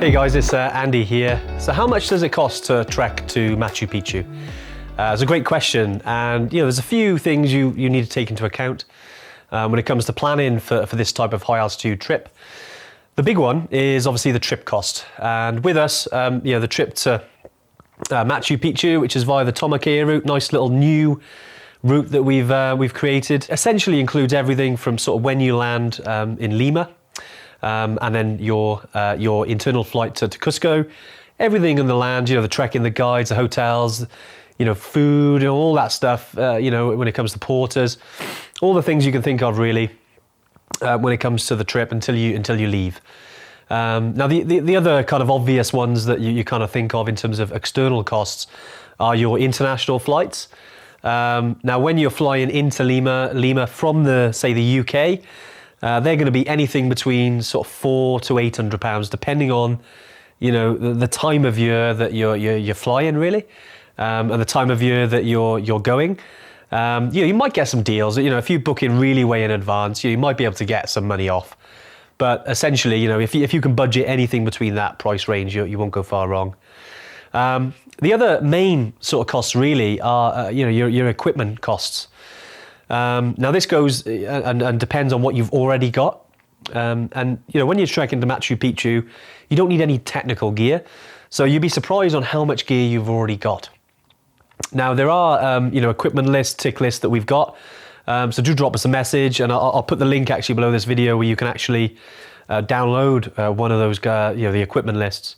Hey guys, it's Andy here. So how much does it cost to trek to Machu Picchu? It's a great question, and there's a few things you need to take into account when it comes to planning for this type of high altitude trip. The big one is obviously the trip cost, and with us, the trip to Machu Picchu, which is via the Tomoke route, nice little new route that we've created, essentially includes everything from sort of when you land in Lima. And then your internal flight to Cusco, everything in the land, the trekking, the guides, the hotels, food, all that stuff, when it comes to porters, all the things you can think of really when it comes to the trip until you leave. Now the other kind of obvious ones that you kind of think of in terms of external costs are your international flights. Now when you're flying into Lima from the UK, they're going to be anything between sort of £400 to £800, depending on, the time of year that you're flying really, and the time of year that you're going. You might get some deals. If you book in really way in advance, you might be able to get some money off. But essentially, if you can budget anything between that price range, you won't go far wrong. The other main sort of costs really are, your equipment costs. Now this goes and depends on what you've already got. And when you're trekking to Machu Picchu, you don't need any technical gear. So you'd be surprised on how much gear you've already got. Now there are, equipment lists, tick lists that we've got. So do drop us a message, and I'll put the link actually below this video where you can actually download one of those, the equipment lists.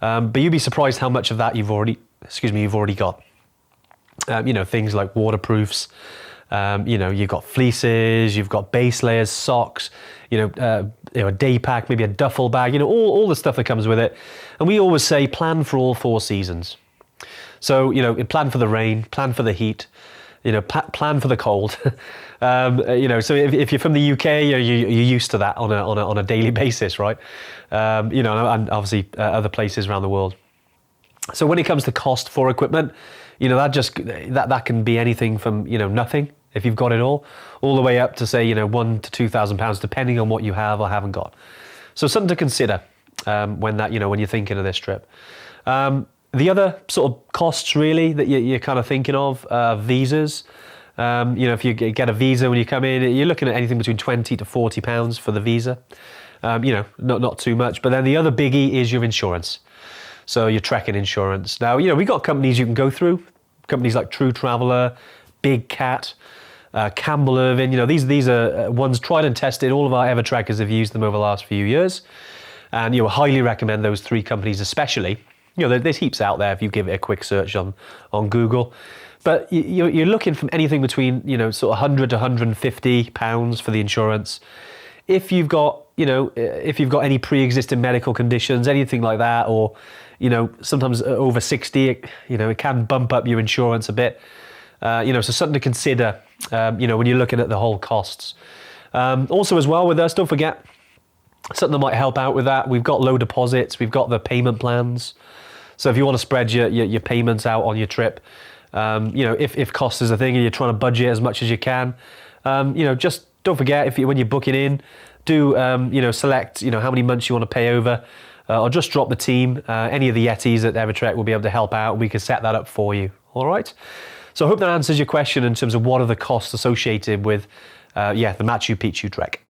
But you'd be surprised how much of that you've already got. Things like waterproofs. You've got fleeces, you've got base layers, socks, a day pack, maybe a duffel bag, all the stuff that comes with it. And we always say plan for all four seasons. So, plan for the rain, plan for the heat, plan for the cold. So if you're from the UK, you're used to that on a daily basis, right? And obviously other places around the world. So when it comes to cost for equipment, that can be anything from, nothing, if you've got it all the way up to say, £1,000 to £2,000, depending on what you have or haven't got. So something to consider when you're thinking of this trip. The other sort of costs really that you're kind of thinking of, visas. If you get a visa when you come in, you're looking at anything between £20 to £40 for the visa. Not too much. But then the other biggie is your insurance. So your trekking insurance. Now, we've got companies you can go through, companies like True Traveller, Big Cat, Campbell Irvin. These are ones tried and tested. All of our EverTrekkers have used them over the last few years. And highly recommend those three companies especially. There's heaps out there if you give it a quick search on Google. But you're looking from anything between, sort of £100 to £150 for the insurance. If you've got any pre-existing medical conditions, anything like that, or, sometimes over 60, it can bump up your insurance a bit. So something to consider, when you're looking at the whole costs. Also as well with us, don't forget, something that might help out with that, we've got low deposits, we've got the payment plans. So if you want to spread your payments out on your trip, if cost is a thing and you're trying to budget as much as you can, just don't forget, when you're booking in, do select how many months you want to pay over, or just drop the team. Any of the Yetis at EverTrek will be able to help out, and we can set that up for you. All right. So I hope that answers your question in terms of what are the costs associated with the Machu Picchu trek.